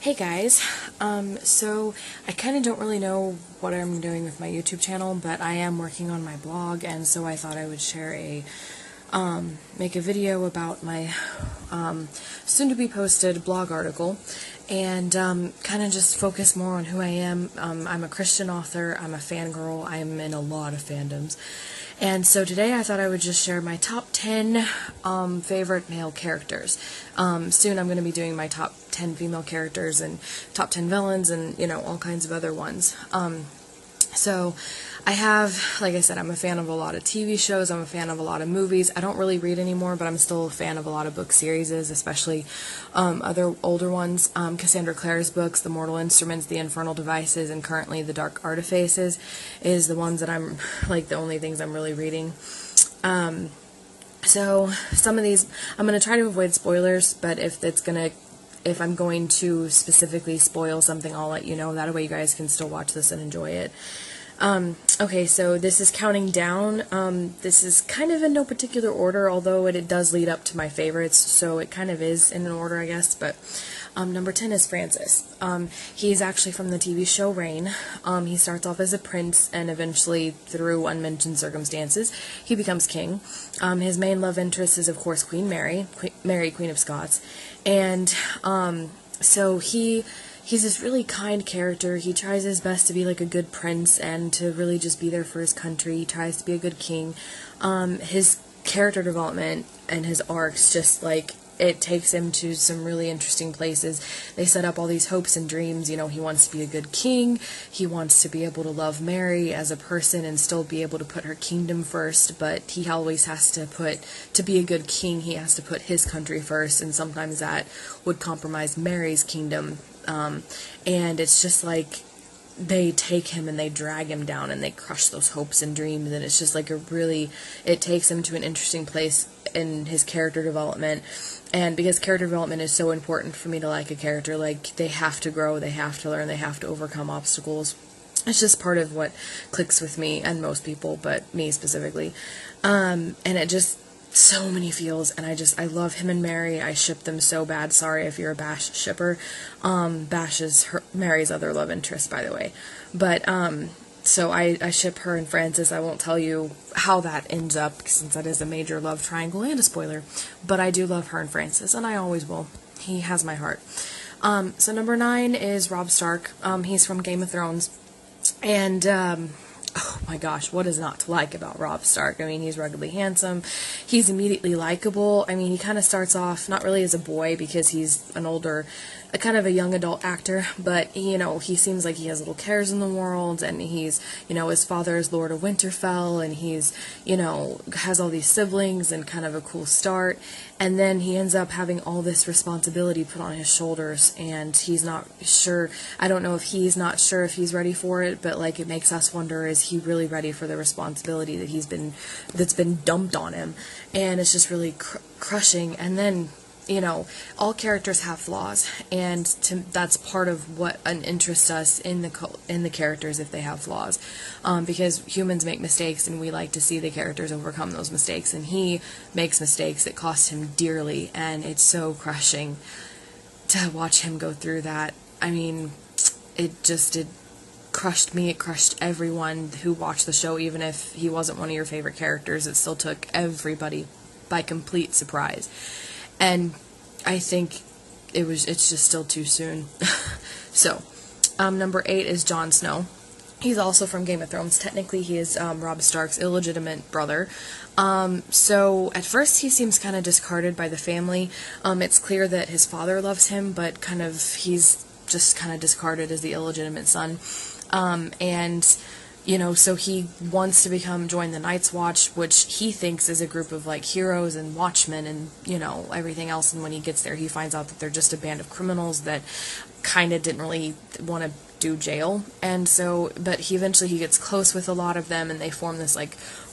Hey guys, so I kind of don't really know what I'm doing with my YouTube channel, but I am working on my blog, and so I thought I would make a video about my soon-to-be posted blog article, and kind of just focus more on who I am. I'm a Christian author, I'm a fangirl, I'm in a lot of fandoms, and so today I thought I would just share my top 10 favorite male characters. Soon I'm going to be doing my top 10 female characters and top 10 villains and, all kinds of other ones. So I have, like I said, I'm a fan of a lot of TV shows, I'm a fan of a lot of movies. I don't really read anymore, but I'm still a fan of a lot of book series, especially other older ones. Cassandra Clare's books, The Mortal Instruments, The Infernal Devices, and currently The Dark Artifices is the ones that I'm, the only things I'm really reading. So some of these, I'm going to try to avoid spoilers, but if I'm going to specifically spoil something, I'll let you know. That way you guys can still watch this and enjoy it. Okay, so this is counting down. This is kind of in no particular order, although it does lead up to my favorites, so it kind of is in an order, I guess, but number 10 is Francis. He's actually from the TV show Reign. He starts off as a prince, and eventually, through unmentioned circumstances, he becomes king. His main love interest is, of course, Queen Mary, Queen of Scots, and so he's this really kind character. He tries his best to be like a good prince and to really just be there for his country. He tries to be a good king. His character development and his arcs it takes him to some really interesting places. They set up all these hopes and dreams. He wants to be a good king. He wants to be able to love Mary as a person and still be able to put her kingdom first, but he always has to be a good king, he has to put his country first, and sometimes that would compromise Mary's kingdom. And it's just they take him and they drag him down and they crush those hopes and dreams, and it's just it takes him to an interesting place in his character development. And because character development is so important for me to like a character, they have to grow, they have to learn, they have to overcome obstacles. It's just part of what clicks with me and most people, but me specifically. And it just, so many feels, and I love him and Mary. I ship them so bad. Sorry if you're a Bash shipper. Bash is Mary's other love interest, by the way. But, so I ship her and Francis. I won't tell you how that ends up, since that is a major love triangle and a spoiler. But I do love her and Francis, and I always will. He has my heart. So number 9 is Robb Stark. He's from Game of Thrones. And, oh my gosh, what is not to like about Robb Stark? I mean, he's ruggedly handsome. He's immediately likable. I mean, he kind of starts off not really as a boy because he's an older, kind of a young adult actor, but, he seems like he has little cares in the world, and he's, his father is Lord of Winterfell, and he's, has all these siblings and kind of a cool start, and then he ends up having all this responsibility put on his shoulders, and he's not sure, I don't know if he's not sure if he's ready for it, but, it makes us wonder, is he really ready for the responsibility that's been dumped on him? And it's just really crushing. And then, all characters have flaws, and that's part of what interests us in the characters, if they have flaws, because humans make mistakes, and we like to see the characters overcome those mistakes, and he makes mistakes that cost him dearly, and it's so crushing to watch him go through that. I mean, it crushed me, it crushed everyone who watched the show. Even if he wasn't one of your favorite characters, it still took everybody by complete surprise. And I think it's just still too soon. So, number 8 is Jon Snow. He's also from Game of Thrones. Technically, he is Robb Stark's illegitimate brother. So, at first, he seems kind of discarded by the family. It's clear that his father loves him, but he's just kind of discarded as the illegitimate son. And so he wants to join the Night's Watch, which he thinks is a group of, heroes and watchmen and, everything else, and when he gets there, he finds out that they're just a band of criminals that kind of didn't really want to do jail, and so, but he eventually gets close with a lot of them, and they form this,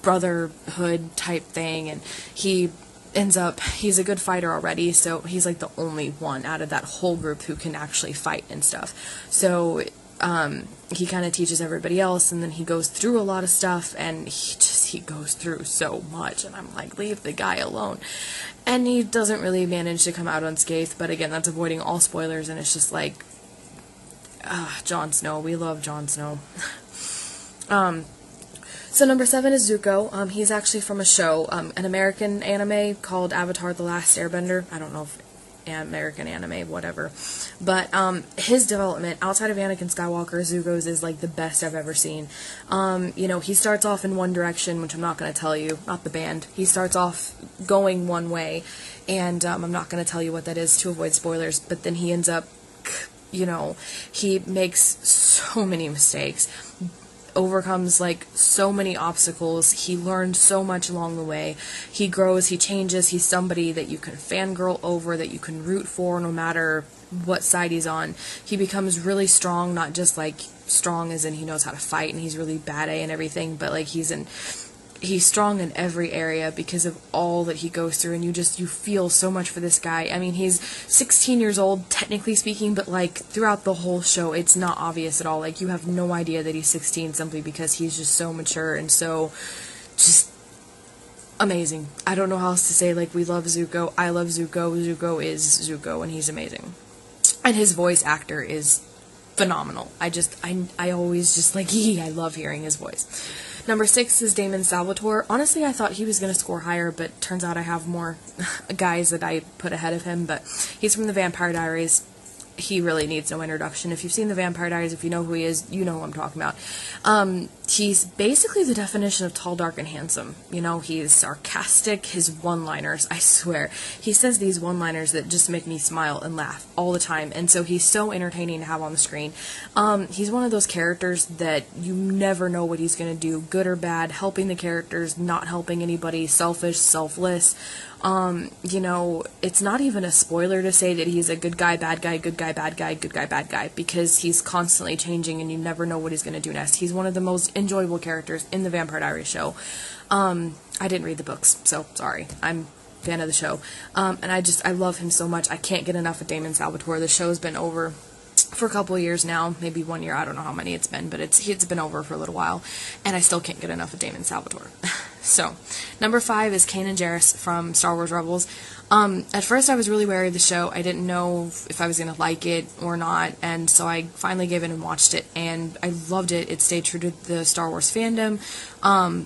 brotherhood type thing, and he's a good fighter already, so he's, the only one out of that whole group who can actually fight and stuff, so he kind of teaches everybody else, and then he goes through a lot of stuff, and he goes through so much, and I'm like, leave the guy alone. And he doesn't really manage to come out unscathed, but again, that's avoiding all spoilers, and it's just Jon Snow. We love Jon Snow. So number 7 is Zuko. He's actually from a show, an American anime called Avatar: The Last Airbender. I don't know if American anime, whatever. But his development outside of Anakin Skywalker, Zuko's is like the best I've ever seen. You know, he starts off in one direction, which I'm not going to tell you, not the band. He starts off going one way, and I'm not going to tell you what that is to avoid spoilers, but then he ends up, you know, he makes so many mistakes, overcomes like so many obstacles. He learned so much along the way. He grows, he changes, he's somebody that you can fangirl over, that you can root for no matter what side he's on. He becomes really strong, not just like strong as in he knows how to fight and he's really bad and everything, but like he's strong in every area because of all that he goes through, and you feel so much for this guy. I mean, he's 16 years old, technically speaking, but like throughout the whole show, it's not obvious at all. Like, you have no idea that he's 16 simply because he's just so mature and so just amazing. I don't know how else to say. Like, we love Zuko. I love Zuko. Zuko is Zuko, and he's amazing. And his voice actor is phenomenal. I always just like, I love hearing his voice. Number 6 is Damon Salvatore. Honestly, I thought he was going to score higher, but turns out I have more guys that I put ahead of him. But he's from the Vampire Diaries. He really needs no introduction. If you've seen the Vampire Diaries, if you know who he is, you know who I'm talking about. He's basically the definition of tall, dark, and handsome. You know, he's sarcastic. His one-liners, I swear. He says these one-liners that just make me smile and laugh all the time. And so he's so entertaining to have on the screen. He's one of those characters that you never know what he's going to do, good or bad, helping the characters, not helping anybody, selfish, selfless. You know, it's not even a spoiler to say that he's a good guy, bad guy, good guy, bad guy, good guy, bad guy, because he's constantly changing and you never know what he's going to do next. He's one of the most enjoyable characters in the Vampire Diaries show. I didn't read the books, so sorry. I'm a fan of the show. And I love him so much. I can't get enough of Damon Salvatore. The show's been over for a couple of years now, maybe 1 year, I don't know how many it's been, but it's been over for a little while, and I still can't get enough of Damon Salvatore. So, number 5 is Kanan Jarrus from Star Wars Rebels. At first I was really wary of the show. I didn't know if I was going to like it or not, and so I finally gave in and watched it, and I loved it. It stayed true to the Star Wars fandom,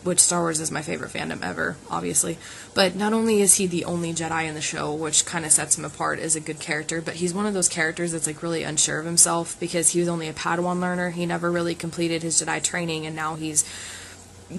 which Star Wars is my favorite fandom ever, obviously. But not only is he the only Jedi in the show, which kind of sets him apart as a good character, but he's one of those characters that's like really unsure of himself because he was only a Padawan learner. He never really completed his Jedi training, and now he's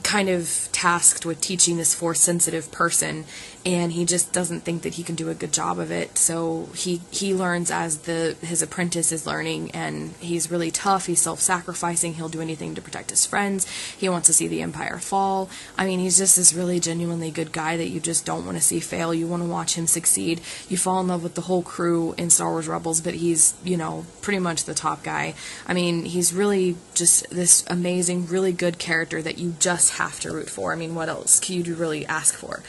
kind of tasked with teaching this Force-sensitive person, and he just doesn't think that he can do a good job of it. So he learns as his apprentice is learning, and he's really tough. He's self-sacrificing. He'll do anything to protect his friends. He wants to see the Empire fall. I mean, he's just this really genuinely good guy that you just don't want to see fail. You want to watch him succeed. You fall in love with the whole crew in Star Wars Rebels, but he's, you know, pretty much the top guy. I mean, he's really just this amazing, really good character that you just have to root for. I mean, what else can you really ask for?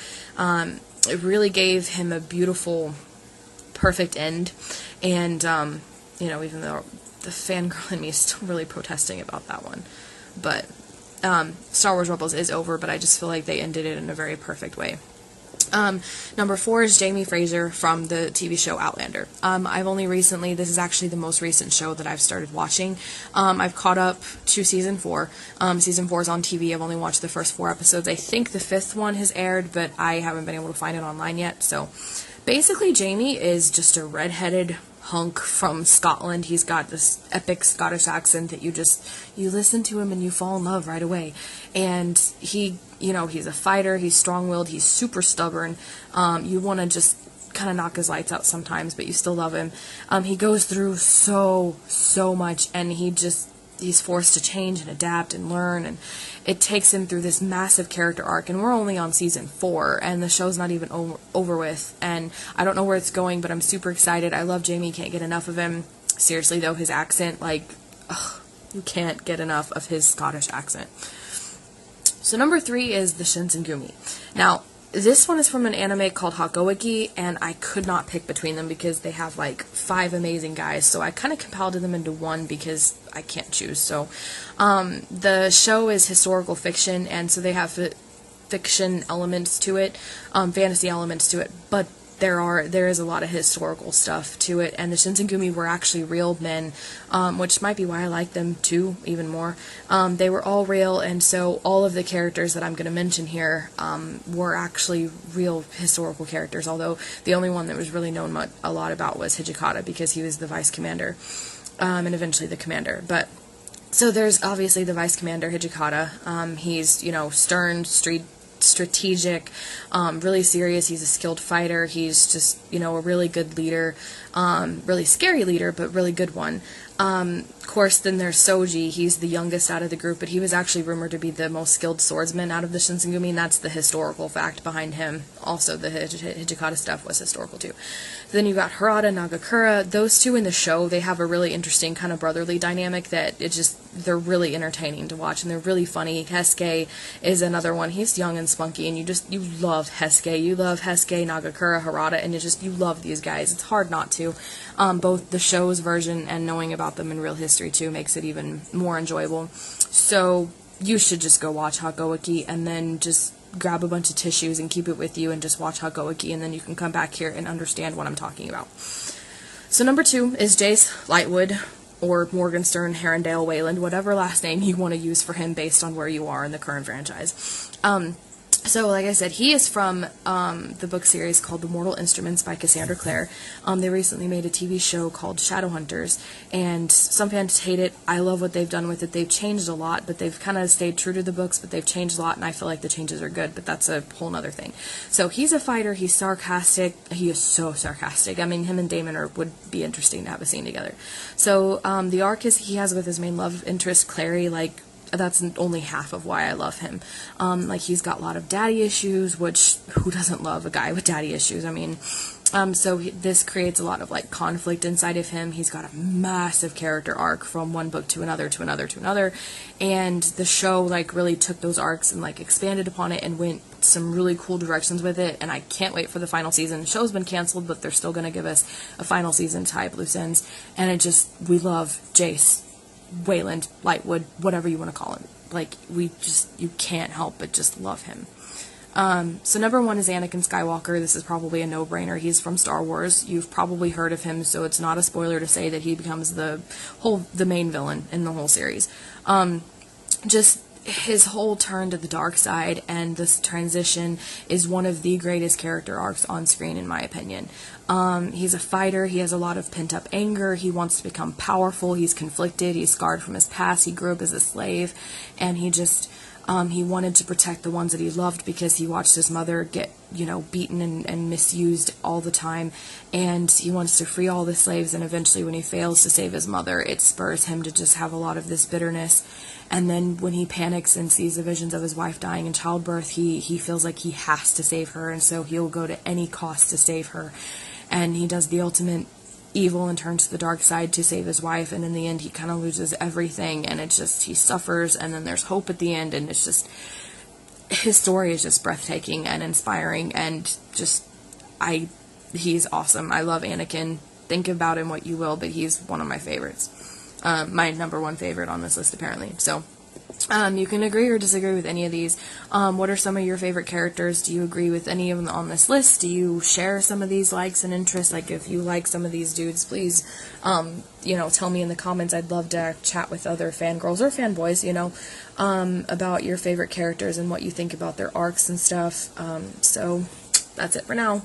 It really gave him a beautiful, perfect end, and, you know, even though the fangirl in me is still really protesting about that one, but, Star Wars Rebels is over, but I just feel like they ended it in a very perfect way. Number 4 is Jamie Fraser from the TV show Outlander. I've only recently, this is actually the most recent show that I've started watching. I've caught up to season 4. Season 4 is on TV. I've only watched the first 4 episodes. I think the 5th one has aired, but I haven't been able to find it online yet. So basically, Jamie is just a redheaded hunk from Scotland. He's got this epic Scottish accent that you listen to him and you fall in love right away. And he, you know, he's a fighter, he's strong-willed, he's super stubborn. You want to just kind of knock his lights out sometimes, but you still love him. He goes through so much, and he's forced to change and adapt and learn, and it takes him through this massive character arc, and we're only on season 4, and the show's not even over with, and I don't know where it's going, but I'm super excited. I love Jamie, can't get enough of him. Seriously though, his accent, like, ugh, you can't get enough of his Scottish accent. So number 3 is the Shinsengumi. Now, this one is from an anime called Hakoiki, and I could not pick between them because they have like 5 amazing guys, so I kind of compiled them into one because I can't choose. So the show is historical fiction, and so they have fiction elements to it, fantasy elements to it, but there is a lot of historical stuff to it, and the Shinsengumi were actually real men, which might be why I like them too, even more. They were all real, and so all of the characters that I'm going to mention here were actually real historical characters, although the only one that was really known a lot about was Hijikata, because he was the vice commander, and eventually the commander. But so there's obviously the vice commander, Hijikata. He's, stern, strategic, really serious. He's a skilled fighter. He's just, a really good leader, really scary leader, but really good one. Of course, then there's Soji. He's the youngest out of the group, but he was actually rumored to be the most skilled swordsman out of the Shinsengumi, and that's the historical fact behind him. Also, the Hijikata stuff was historical too. Then you got Harada, Nagakura. Those two in the show, they have a really interesting kind of brotherly dynamic that they're really entertaining to watch, and they're really funny. Hesuke is another one. He's young and spunky, and you love Hesuke. You love Hesuke, Nagakura, Harada, and you love these guys. It's hard not to. Both the show's version and knowing about them in real history too makes it even more enjoyable. So you should just go watch Hagouki and then just grab a bunch of tissues and keep it with you and just watch Hagouki, and then you can come back here and understand what I'm talking about. So number 2 is Jace Lightwood, or Morgenstern, Herondale, Wayland, whatever last name you want to use for him based on where you are in the current franchise. So, like I said, he is from the book series called The Mortal Instruments by Cassandra Clare. They recently made a TV show called Shadowhunters, and some fans hate it. I love what they've done with it. They've changed a lot, but they've kind of stayed true to the books, but they've changed a lot, and I feel like the changes are good, but that's a whole nother thing. So, he's a fighter. He's sarcastic. He is so sarcastic. I mean, him and Damon would be interesting to have a scene together. So, the arc he has with his main love interest, Clary, that's only half of why I love him. He's got a lot of daddy issues, which, who doesn't love a guy with daddy issues? I mean, this creates a lot of, conflict inside of him. He's got a massive character arc from one book to another, to another, to another, and the show, really took those arcs and, expanded upon it and went some really cool directions with it, and I can't wait for the final season. The show's been canceled, but they're still going to give us a final season to tie up loose ends, and we love Jace, Wayland, Lightwood, whatever you want to call him. You can't help but just love him. So number 1 is Anakin Skywalker. This is probably a no-brainer. He's from Star Wars. You've probably heard of him, so it's not a spoiler to say that he becomes the main villain in the whole series. Just his whole turn to the dark side and this transition is one of the greatest character arcs on screen, in my opinion. He's a fighter. He has a lot of pent-up anger. He wants to become powerful. He's conflicted. He's scarred from his past. He grew up as a slave, and he wanted to protect the ones that he loved because he watched his mother get, beaten and misused all the time, and he wants to free all the slaves, and eventually when he fails to save his mother, it spurs him to just have a lot of this bitterness. And then when he panics and sees the visions of his wife dying in childbirth, he feels like he has to save her, and so he'll go to any cost to save her. And he does the ultimate evil and turns to the dark side to save his wife, and in the end he kind of loses everything, and he suffers, and then there's hope at the end, and his story is just breathtaking and inspiring, and he's awesome. I love Anakin. Think about him what you will, but he's one of my favorites. My number 1 favorite on this list, apparently. So, you can agree or disagree with any of these. What are some of your favorite characters? Do you agree with any of them on this list? Do you share some of these likes and interests? If you like some of these dudes, please, tell me in the comments. I'd love to chat with other fangirls or fanboys, about your favorite characters and what you think about their arcs and stuff. So, that's it for now.